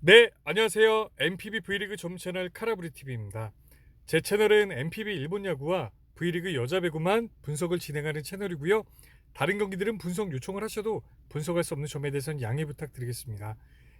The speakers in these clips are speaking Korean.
네, 안녕하세요. MPB V리그 전문 채널 카라브리TV입니다. 제 채널은 MPB 일본 야구와 V리그 여자 배구만 분석을 진행하는 채널이고요. 다른 경기들은 분석 요청을 하셔도 분석할 수 없는 점에 대해서는 양해 부탁드리겠습니다.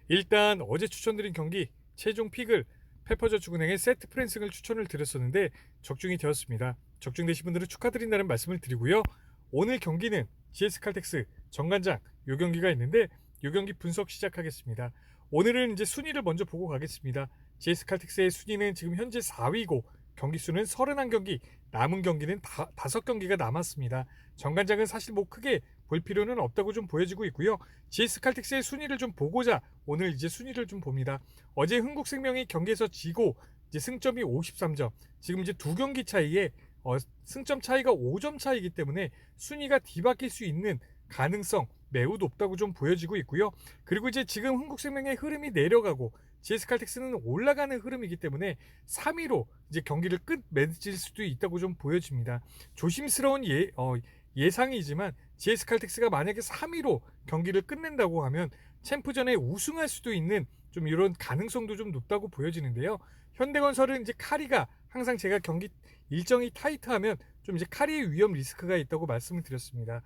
일단 어제 추천드린 경기 최종 픽을 페퍼저축은행의 세트 프랜승을 추천을 드렸었는데 적중이 되었습니다. 적중되신 분들은 축하드린다는 말씀을 드리고요. 오늘 경기는 GS칼텍스 정관장 요 경기가 있는데 요 경기 분석 시작하겠습니다. 오늘은 이제 순위를 먼저 보고 가겠습니다. GS 칼텍스의 순위는 지금 현재 4위고 경기 수는 31경기, 남은 경기는 5경기가 남았습니다. 정관장은 사실 뭐 크게 볼 필요는 없다고 좀 보여지고 있고요. GS 칼텍스의 순위를 좀 보고자 오늘 이제 순위를 좀 봅니다. 어제 흥국생명이 경기에서 지고 이제 승점이 53점. 지금 이제 두 경기 차이에 승점 차이가 5점 차이기 때문에 순위가 뒤바뀔 수 있는 가능성 매우 높다고 좀 보여지고 있고요. 그리고 이제 지금 흥국생명의 흐름이 내려가고 GS칼텍스는 올라가는 흐름이기 때문에 3위로 이제 경기를 끝 맺을 수도 있다고 좀 보여집니다. 조심스러운 예상이지만 GS칼텍스가 만약에 3위로 경기를 끝낸다고 하면 챔프전에 우승할 수도 있는 좀 이런 가능성도 좀 높다고 보여지는데요. 현대건설은 이제 카리가 항상 제가 경기 일정이 타이트하면 좀 이제 카리의 위험 리스크가 있다고 말씀을 드렸습니다.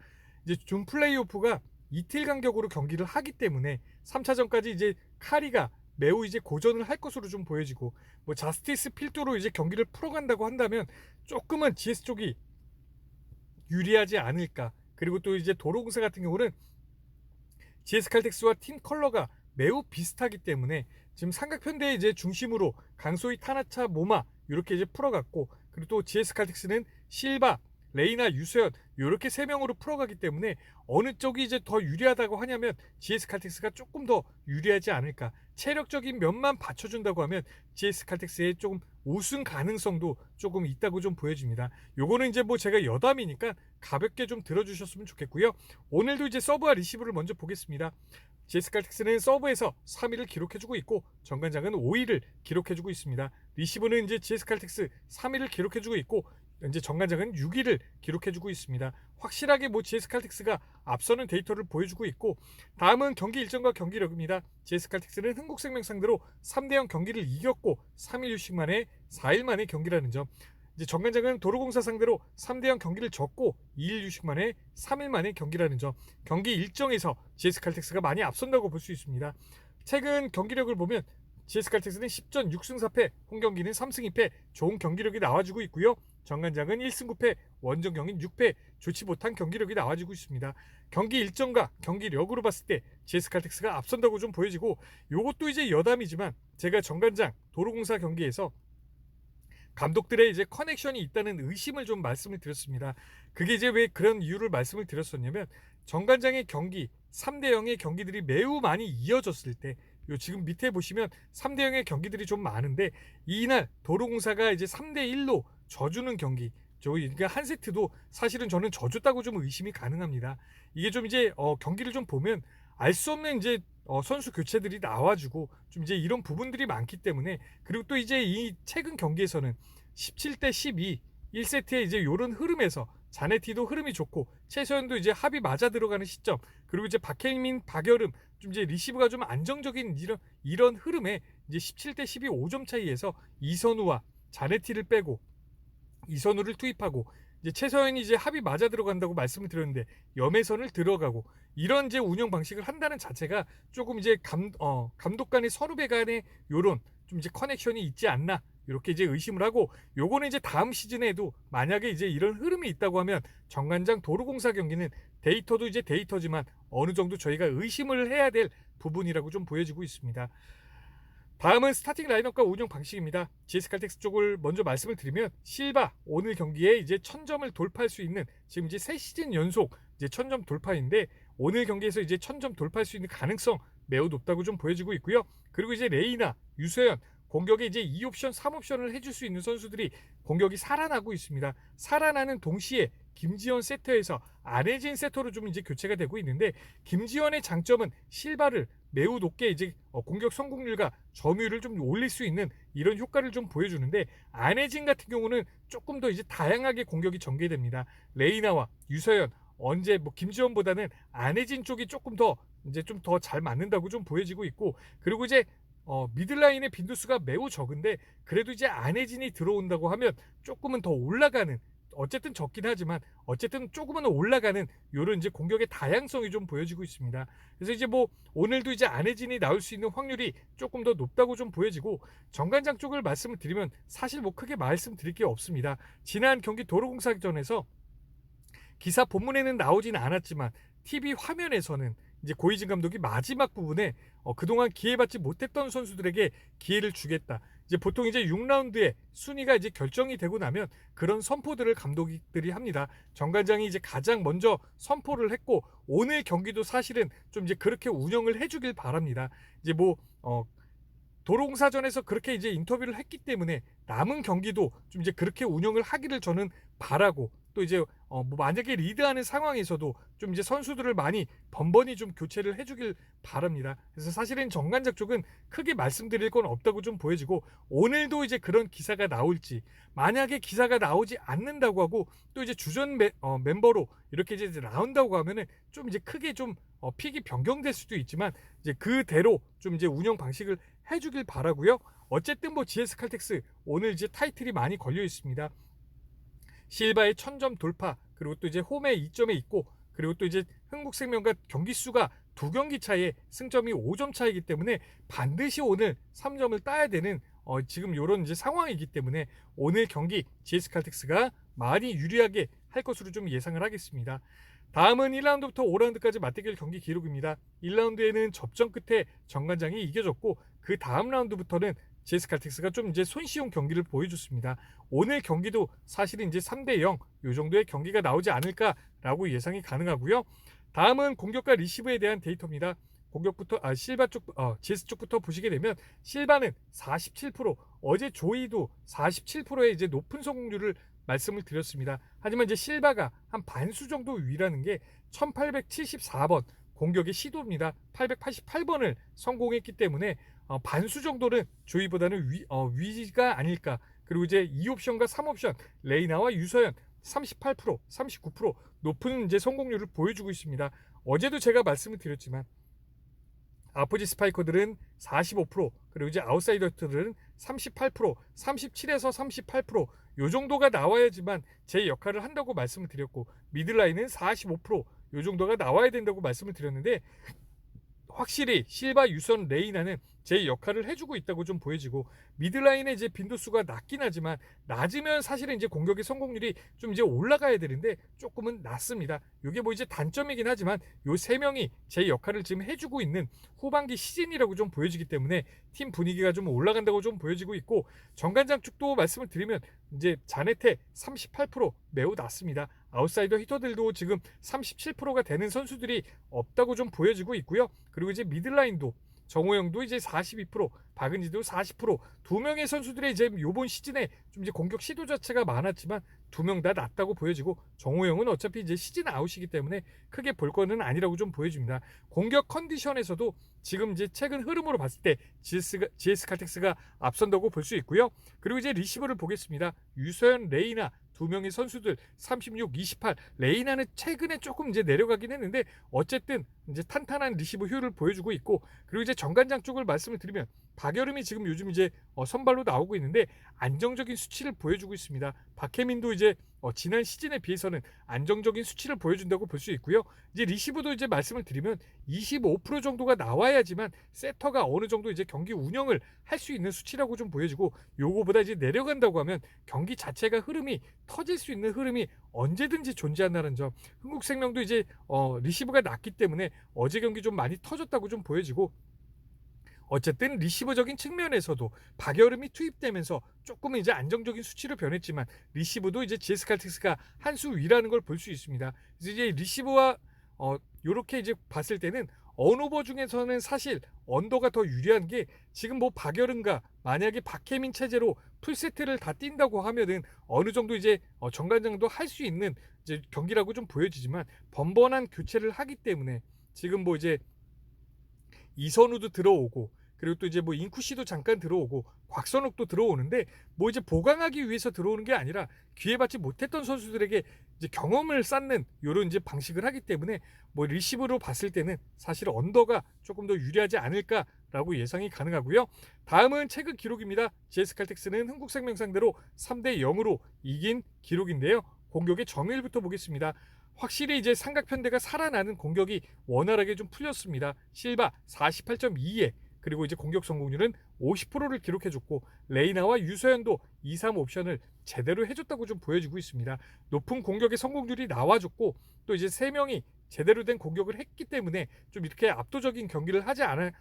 이제 준 플레이오프가 이틀 간격으로 경기를 하기 때문에 3차전까지 이제 카리가 매우 이제 고전을 할 것으로 좀 보여지고 뭐 자스티스 필두로 이제 경기를 풀어간다고 한다면 조금은 GS 쪽이 유리하지 않을까. 그리고 또 이제 도로공사 같은 경우는 GS 칼텍스와 팀 컬러가 매우 비슷하기 때문에 지금 삼각편대에 이제 중심으로 강소희, 타나차, 모마 이렇게 이제 풀어갔고 그리고 또 GS 칼텍스는 실바, 레이나, 유소연 이렇게 세 명으로 풀어가기 때문에 어느 쪽이 이제 더 유리하다고 하냐면 GS 칼텍스가 조금 더 유리하지 않을까. 체력적인 면만 받쳐준다고 하면 GS 칼텍스의 조금 우승 가능성도 조금 있다고 좀 보여집니다. 요거는 이제 뭐 제가 여담이니까 가볍게 좀 들어주셨으면 좋겠고요. 오늘도 이제 서브와 리시브를 먼저 보겠습니다. GS 칼텍스는 서브에서 3위를 기록해주고 있고 정관장은 5위를 기록해주고 있습니다. 리시브는 이제 GS 칼텍스 3위를 기록해주고 있고 현재 정관장은 6위를 기록해주고 있습니다. 확실하게 뭐 GS 칼텍스가 앞서는 데이터를 보여주고 있고 다음은 경기 일정과 경기력입니다. GS 칼텍스는 흥국생명 상대로 3대0 경기를 이겼고 3일 휴식 만에 4일 만에 경기라는 점. 이제 정관장은 도로공사 상대로 3대0 경기를 졌고 2일 휴식 만에 3일 만에 경기라는 점. 경기 일정에서 GS 칼텍스가 많이 앞선다고 볼 수 있습니다. 최근 경기력을 보면 GS 칼텍스는 10전 6승 4패, 홈경기는 3승 2패, 좋은 경기력이 나와주고 있고요. 정관장은 1승 9패, 원정경인 6패, 좋지 못한 경기력이 나와주고 있습니다. 경기 일정과 경기력으로 봤을 때 GS 칼텍스가 앞선다고 좀 보여지고 이것도 이제 여담이지만 제가 정관장 도로공사 경기에서 감독들의 이제 커넥션이 있다는 의심을 좀 말씀을 드렸습니다. 그게 이제 왜 그런 이유를 말씀을 드렸었냐면 정관장의 경기 3대 0의 경기들이 매우 많이 이어졌을 때 요 지금 밑에 보시면 3대 0의 경기들이 좀 많은데 이날 도로공사가 이제 3대 1로 져주는 경기 그러니까 한 세트도 사실은 저는 져줬다고 좀 의심이 가능합니다. 이게 좀 이제 경기를 좀 보면 알 수 없는 이제 선수 교체들이 나와주고 좀 이제 이런 부분들이 많기 때문에 그리고 또 이제 이 최근 경기에서는 17대 12 1세트에 이제 이런 흐름에서 자네티도 흐름이 좋고 최소연도 이제 합이 맞아 들어가는 시점 그리고 이제 박혜민, 박여름 좀 이제 리시브가 좀 안정적인 이런 흐름에 이제 17대 12 5점 차이에서 이선우와 자네티를 빼고 이선우를 투입하고 이제 최서연이 이제 합이 맞아 들어간다고 말씀을 드렸는데 염혜선을 들어가고 이런 이제 운영 방식을 한다는 자체가 조금 이제 감독 간의 선후배 간의 요런 좀 이제 커넥션이 있지 않나 이렇게 이제 의심을 하고 요거는 이제 다음 시즌에도 만약에 이제 이런 흐름이 있다고 하면 정관장 도로공사 경기는 데이터도 이제 데이터지만 어느 정도 저희가 의심을 해야 될 부분이라고 좀 보여지고 있습니다. 다음은 스타팅 라인업과 운영 방식입니다. GS 칼텍스 쪽을 먼저 말씀을 드리면 실바 오늘 경기에 이제 1000점을 돌파할 수 있는 지금 이제 3시즌 연속 이제 1000점 돌파인데 오늘 경기에서 이제 1000점 돌파할 수 있는 가능성 매우 높다고 좀 보여지고 있고요. 그리고 이제 레이나, 유소연 공격에 이제 2옵션, 3옵션을 해줄 수 있는 선수들이 공격이 살아나고 있습니다. 살아나는 동시에 김지현 세터에서 안혜진 세터로 좀 이제 교체가 되고 있는데 김지현의 장점은 실바를 매우 높게 이제 공격 성공률과 점유율을 좀 올릴 수 있는 이런 효과를 좀 보여주는데 안혜진 같은 경우는 조금 더 이제 다양하게 공격이 전개됩니다. 레이나와 유서연 언제 뭐 김지원보다는 안혜진 쪽이 조금 더 이제 좀 더 잘 맞는다고 좀 보여지고 있고 그리고 이제 미들라인의 빈도수가 매우 적은데 그래도 이제 안혜진이 들어온다고 하면 조금은 더 올라가는, 어쨌든 적긴 하지만 어쨌든 조금은 올라가는 요런 이제 공격의 다양성이 좀 보여지고 있습니다. 그래서 이제 뭐 오늘도 이제 안혜진이 나올 수 있는 확률이 조금 더 높다고 좀 보여지고, 정관장 쪽을 말씀을 드리면 사실 뭐 크게 말씀드릴 게 없습니다. 지난 경기 도로공사전에서 기사 본문에는 나오진 않았지만 TV 화면에서는 이제 고이진 감독이 마지막 부분에 그동안 기회받지 못했던 선수들에게 기회를 주겠다. 이제 보통 이제 6라운드에 순위가 이제 결정이 되고 나면 그런 선포들을 감독들이 합니다. 정관장이 이제 가장 먼저 선포를 했고, 오늘 경기도 사실은 좀 이제 그렇게 운영을 해주길 바랍니다. 이제 뭐 도로공사전에서 그렇게 이제 인터뷰를 했기 때문에 남은 경기도 좀 이제 그렇게 운영을 하기를 저는 바라고, 또 이제 뭐 만약에 리드하는 상황에서도 좀 이제 선수들을 많이 번번이 좀 교체를 해주길 바랍니다. 그래서 사실은 정관장 쪽은 크게 말씀드릴 건 없다고 좀 보여지고, 오늘도 이제 그런 기사가 나올지, 만약에 기사가 나오지 않는다고 하고 또 이제 주전 멤버로 이렇게 이제 나온다고 하면은 좀 이제 크게 좀 픽이 변경될 수도 있지만 이제 그대로 좀 이제 운영 방식을 해주길 바라고요. 어쨌든 뭐 GS 칼텍스 오늘 이제 타이틀이 많이 걸려 있습니다. 실바의 1000점 돌파, 그리고 또 이제 홈에 2점에 있고, 그리고 또 이제 흥국생명과 경기 수가 2경기 차에 승점이 5점 차이기 때문에 반드시 오늘 3점을 따야 되는 지금 이런 이제 상황이기 때문에 오늘 경기 GS 칼텍스가 많이 유리하게 할 것으로 좀 예상을 하겠습니다. 다음은 1라운드부터 5라운드까지 맞대결 경기 기록입니다. 1라운드에는 접전 끝에 정관장이 이겨줬고, 그 다음 라운드부터는 GS 칼텍스가 좀 이제 손쉬운 경기를 보여줬습니다. 오늘 경기도 사실은 이제 3대0 요 정도의 경기가 나오지 않을까라고 예상이 가능하고요. 다음은 공격과 리시브에 대한 데이터입니다. 공격부터 실바 쪽 GS 쪽부터 보시게 되면 실바는 47%, 어제 조이도 47%의 이제 높은 성공률을 말씀을 드렸습니다. 하지만 이제 실바가 한 반수 정도 위라는 게 1874번 공격의 시도입니다. 888번을 성공했기 때문에 반수 정도는 조이보다는 위가 아닐까. 그리고 이제 2옵션과 3옵션 레이나와 유서연 38%, 39% 높은 이제 성공률을 보여주고 있습니다. 어제도 제가 말씀을 드렸지만 아포지 스파이커들은 45%, 그리고 이제 아웃사이더들은 38%, 37에서 38%, 요 정도가 나와야지만 제 역할을 한다고 말씀을 드렸고, 미들라인은 45%, 요 정도가 나와야 된다고 말씀을 드렸는데, 확실히 실바, 유선, 레이나는 제 역할을 해주고 있다고 좀 보여지고, 미들라인의 이제 빈도수가 낮긴 하지만 낮으면 사실은 이제 공격의 성공률이 좀 이제 올라가야 되는데 조금은 낮습니다. 이게 뭐 이제 단점이긴 하지만 요 세 명이 제 역할을 지금 해주고 있는 후반기 시즌이라고 좀 보여지기 때문에 팀 분위기가 좀 올라간다고 좀 보여지고 있고, 정관장 쪽도 말씀을 드리면 이제 자네테 38% 매우 낮습니다. 아웃사이더 히터들도 지금 37%가 되는 선수들이 없다고 좀 보여지고 있고요. 그리고 이제 미들라인도 정호영도 이제 42%, 박은지도 40%, 두 명의 선수들의 이제 요번 시즌에 좀 이제 공격 시도 자체가 많았지만 두 명 다 낮다고 보여지고, 정호영은 어차피 이제 시즌 아웃이기 때문에 크게 볼 거는 아니라고 좀 보여집니다. 공격 컨디션에서도 지금 이제 최근 흐름으로 봤을 때 GS 칼텍스가 앞선다고 볼 수 있고요. 그리고 이제 리시버를 보겠습니다. 유서연, 레이나 두 명의 선수들 36, 28. 레이나는 최근에 조금 이제 내려가긴 했는데 어쨌든 이제 탄탄한 리시브 효율을 보여주고 있고, 그리고 이제 정관장 쪽을 말씀을 드리면 박여름이 지금 요즘 이제 선발로 나오고 있는데 안정적인 수치를 보여주고 있습니다. 박혜민도 이제 지난 시즌에 비해서는 안정적인 수치를 보여준다고 볼 수 있고요. 이제 리시브도 이제 말씀을 드리면 25% 정도가 나와야지만 세터가 어느 정도 이제 경기 운영을 할 수 있는 수치라고 좀 보여지고, 요거보다 이제 내려간다고 하면 경기 자체가 흐름이 터질 수 있는 흐름이 언제든지 존재한다는 점. 흥국생명도 이제 리시브가 낮기 때문에 어제 경기 좀 많이 터졌다고 좀 보여지고, 어쨌든 리시버적인 측면에서도 박여름이 투입되면서 조금은 이제 안정적인 수치로 변했지만 리시브도 이제 GS 칼텍스가 한 수 위라는 걸 볼 수 있습니다. 그래서 이제 리시브와 요렇게 이제 봤을 때는 언오버 중에서는 사실 언더가 더 유리한 게, 지금 뭐 박여름과 만약에 박혜민 체제로 풀세트를 다 뛴다고 하면은 어느 정도 이제 정관장도 할 수 있는 이제 경기라고 좀 보여지지만, 번번한 교체를 하기 때문에 지금 뭐 이제 이선우도 들어오고, 그리고 또 이제 뭐 인쿠씨도 잠깐 들어오고 곽선욱도 들어오는데 뭐 이제 보강하기 위해서 들어오는 게 아니라 기회받지 못했던 선수들에게 이제 경험을 쌓는 이런 이제 방식을 하기 때문에 뭐 리시브로 봤을 때는 사실 언더가 조금 더 유리하지 않을까 라고 예상이 가능하고요. 다음은 최근 기록입니다. GS칼텍스는 흥국생명 상대로 3대 0으로 이긴 기록인데요. 공격의 점유율부터 보겠습니다. 확실히 이제 삼각편대가 살아나는 공격이 원활하게 좀 풀렸습니다. 실바 48.2에 그리고 이제 공격 성공률은 50%를 기록해줬고 레이나와 유서연도 2-3 옵션을 제대로 해줬다고 좀 보여지고 있습니다. 높은 공격의 성공률이 나와줬고 또 이제 3명이 제대로 된 공격을 했기 때문에 좀 이렇게 압도적인 경기를 하지 않아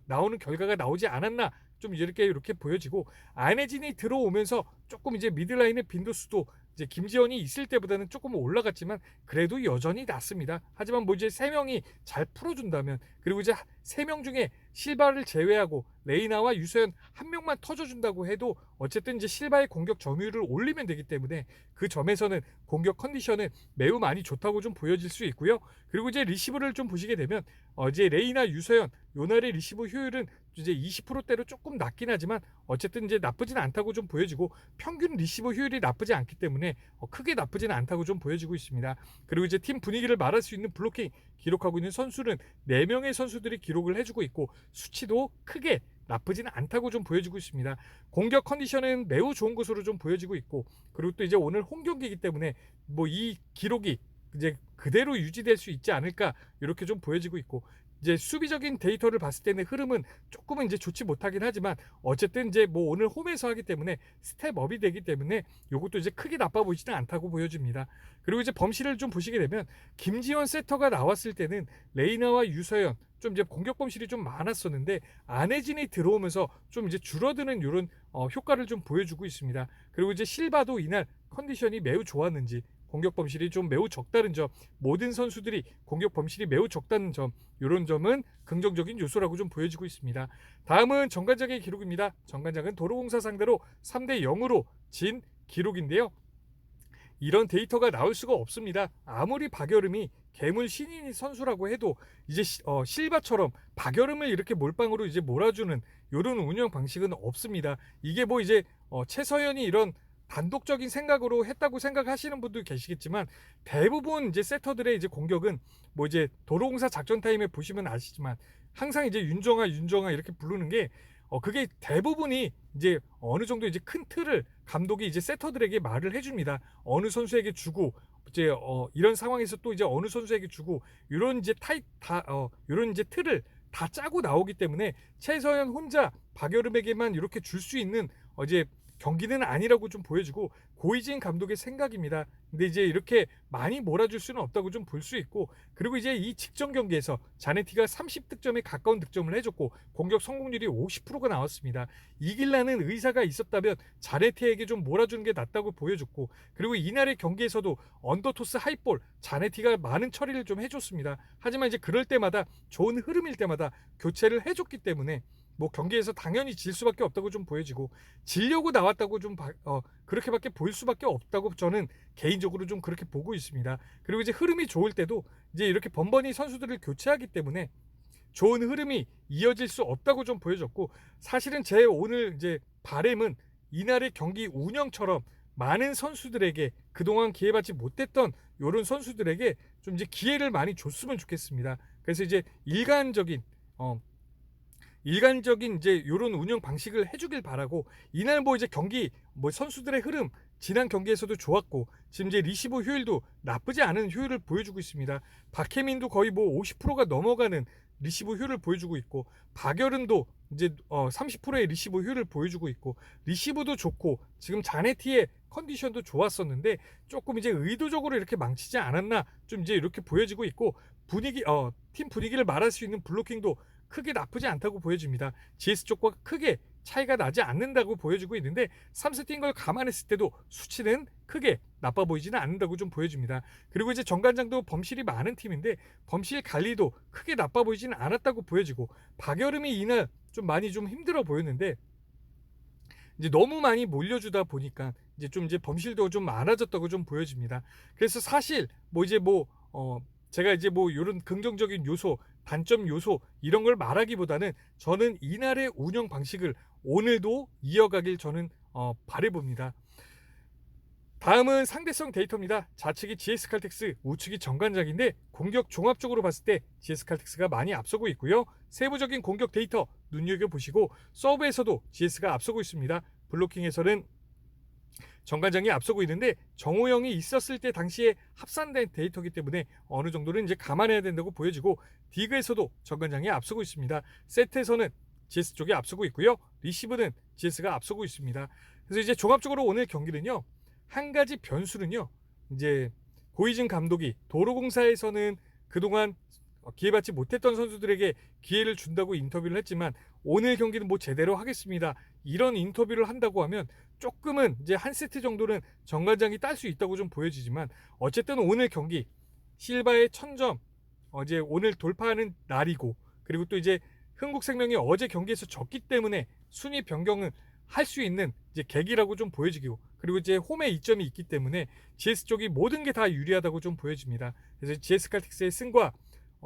나오는 결과가 나오지 않았나 좀 이렇게 보여지고 안혜진이 들어오면서 조금 이제 미드라인의 빈도수도 이제 김지현이 있을 때보다는 조금 올라갔지만 그래도 여전히 낮습니다. 하지만 뭐 이제 3명이 잘 풀어준다면 그리고 이제 3명 중에 실바를 제외하고 레이나와 유서연 한 명만 터져준다고 해도 어쨌든 이제 실바의 공격 점유율을 올리면 되기 때문에 그 점에서는 공격 컨디션은 매우 많이 좋다고 좀 보여질 수 있고요. 그리고 이제 리시브를 좀 보시게 되면 이제 레이나 유서연 요날의 리시브 효율은 이제 20%대로 조금 낮긴 하지만 어쨌든 이제 나쁘진 않다고 좀 보여지고 평균 리시브 효율이 나쁘지 않기 때문에 크게 나쁘지는 않다고 좀 보여지고 있습니다. 그리고 이제 팀 분위기를 말할 수 있는 블로킹 기록하고 있는 선수는 4명의 선수들이 기록을 해주고 있고 수치도 크게 나쁘지는 않다고 좀 보여지고 있습니다. 공격 컨디션은 매우 좋은 것으로 좀 보여지고 있고 그리고 또 이제 오늘 홈 경기이기 때문에 뭐 이 기록이 이제 그대로 유지될 수 있지 않을까 이렇게 좀 보여지고 있고 이제 수비적인 데이터를 봤을 때는 흐름은 조금은 이제 좋지 못하긴 하지만 어쨌든 이제 뭐 오늘 홈에서 하기 때문에 스텝업이 되기 때문에 이것도 이제 크게 나빠 보이지는 않다고 보여집니다. 그리고 이제 범실을 좀 보시게 되면 김지원 세터가 나왔을 때는 레이나와 유서연 좀 이제 공격 범실이 좀 많았었는데 안혜진이 들어오면서 좀 이제 줄어드는 이런 효과를 좀 보여주고 있습니다. 그리고 이제 실바도 이날 컨디션이 매우 좋았는지 공격 범실이 좀 매우 적다는 점, 모든 선수들이 공격 범실이 매우 적다는 점, 이런 점은 긍정적인 요소라고 좀 보여지고 있습니다. 다음은 정관장의 기록입니다. 정관장은 도로공사 상대로 3대 0으로 진 기록인데요. 이런 데이터가 나올 수가 없습니다. 아무리 박여름이 괴물 신인 선수라고 해도 이제 실바처럼 박여름을 이렇게 몰빵으로 이제 몰아주는 이런 운영 방식은 없습니다. 이게 뭐 이제 최서연이 이런 단독적인 생각으로 했다고 생각하시는 분도 계시겠지만 대부분 이제 세터들의 이제 공격은 뭐 이제 도로공사 작전 타임에 보시면 아시지만 항상 이제 윤정아 이렇게 부르는 게 그게 대부분이 이제 어느 정도 이제 큰 틀을 감독이 이제 세터들에게 말을 해줍니다. 어느 선수에게 주고 이제 이런 상황에서 또 이제 어느 선수에게 주고 이런 이제 이런 이제 틀을 다 짜고 나오기 때문에 최서연 혼자 박여름에게만 이렇게 줄 수 있는 이제 경기는 아니라고 좀 보여지고 고이진 감독의 생각입니다. 근데 이제 이렇게 많이 몰아줄 수는 없다고 좀 볼 수 있고 그리고 이제 이 직전 경기에서 자네티가 30득점에 가까운 득점을 해줬고 공격 성공률이 50%가 나왔습니다. 이길라는 의사가 있었다면 자네티에게 좀 몰아주는 게 낫다고 보여줬고 그리고 이날의 경기에서도 언더토스 하이볼 자네티가 많은 처리를 좀 해줬습니다. 하지만 이제 그럴 때마다 좋은 흐름일 때마다 교체를 해줬기 때문에 뭐 경기에서 당연히 질 수밖에 없다고 좀 보여지고 지려고 나왔다고 좀 그렇게밖에 보일 수밖에 없다고 저는 개인적으로 좀 그렇게 보고 있습니다. 그리고 이제 흐름이 좋을 때도 이제 이렇게 번번이 선수들을 교체하기 때문에 좋은 흐름이 이어질 수 없다고 좀 보여졌고 사실은 제 오늘 이제 바람은 이날의 경기 운영처럼 많은 선수들에게 그동안 기회받지 못했던 이런 선수들에게 좀 이제 기회를 많이 줬으면 좋겠습니다. 그래서 이제 일관적인 이제 이런 운영 방식을 해주길 바라고 이날 뭐 이제 경기 뭐 선수들의 흐름 지난 경기에서도 좋았고 지금 이제 리시브 효율도 나쁘지 않은 효율을 보여주고 있습니다. 박혜민도 거의 뭐 50%가 넘어가는 리시브 효율을 보여주고 있고 박여름도 이제 30%의 리시브 효율을 보여주고 있고 리시브도 좋고 지금 자네티의 컨디션도 좋았었는데 조금 이제 의도적으로 이렇게 망치지 않았나 좀 이제 이렇게 보여지고 있고 팀 분위기를 말할 수 있는 블로킹도 크게 나쁘지 않다고 보여집니다. GS 쪽과 크게 차이가 나지 않는다고 보여지고 있는데 3세트인 걸 감안했을 때도 수치는 크게 나빠 보이지는 않는다고 좀 보여집니다. 그리고 이제 정관장도 범실이 많은 팀인데 범실 관리도 크게 나빠 보이지는 않았다고 보여지고 박여름이 이날 좀 많이 좀 힘들어 보였는데 이제 너무 많이 몰려주다 보니까 이제 범실도 좀 많아졌다고 좀 보여집니다. 그래서 사실 제가 이제 뭐 이런 긍정적인 요소, 단점 요소 이런 걸 말하기보다는 저는 이날의 운영 방식을 오늘도 이어가길 저는 바라봅니다. 다음은 상대성 데이터입니다. 좌측이 GS 칼텍스, 우측이 정관장인데 공격 종합적으로 봤을 때 GS 칼텍스가 많이 앞서고 있고요. 세부적인 공격 데이터 눈여겨보시고 서브에서도 GS가 앞서고 있습니다. 블로킹에서는 정관장이 앞서고 있는데 정호영이 있었을 때 당시에 합산된 데이터이기 때문에 어느 정도는 이제 감안해야 된다고 보여지고, 디그에서도 정관장이 앞서고 있습니다. 세트에서는 GS 쪽이 앞서고 있고요. 리시브는 GS가 앞서고 있습니다. 그래서 이제 종합적으로 오늘 경기는요, 한 가지 변수는요, 이제 고이진 감독이 도로공사에서는 그동안 기회받지 못했던 선수들에게 기회를 준다고 인터뷰를 했지만 오늘 경기는 뭐 제대로 하겠습니다, 이런 인터뷰를 한다고 하면 조금은 이제 한 세트 정도는 정관장이 딸 수 있다고 좀 보여지지만, 어쨌든 오늘 경기 실바의 1000점 이제 오늘 돌파하는 날이고, 그리고 또 이제 흥국생명이 어제 경기에서 졌기 때문에 순위 변경을 할 수 있는 이제 계기라고 좀 보여지고, 그리고 이제 홈에 이점이 있기 때문에 GS 쪽이 모든 게 다 유리하다고 좀 보여집니다. 그래서 GS 칼텍스의 승과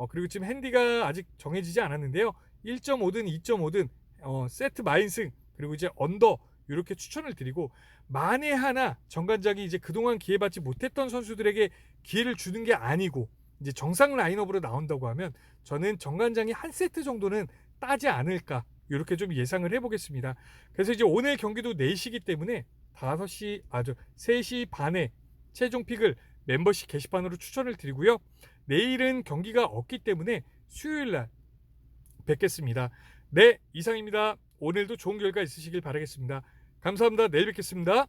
그리고 지금 핸디가 아직 정해지지 않았는데요, 1.5든 2.5든 세트 마인승 그리고 이제 언더 이렇게 추천을 드리고, 만에 하나 정관장이 이제 그동안 기회받지 못했던 선수들에게 기회를 주는 게 아니고 이제 정상 라인업으로 나온다고 하면 저는 정관장이 한 세트 정도는 따지 않을까, 이렇게 좀 예상을 해보겠습니다. 그래서 이제 오늘 경기도 4시기 때문에 3시 반에 최종 픽을 멤버십 게시판으로 추천을 드리고요. 내일은 경기가 없기 때문에 수요일날 뵙겠습니다. 네, 이상입니다. 오늘도 좋은 결과 있으시길 바라겠습니다. 감사합니다. 내일 뵙겠습니다.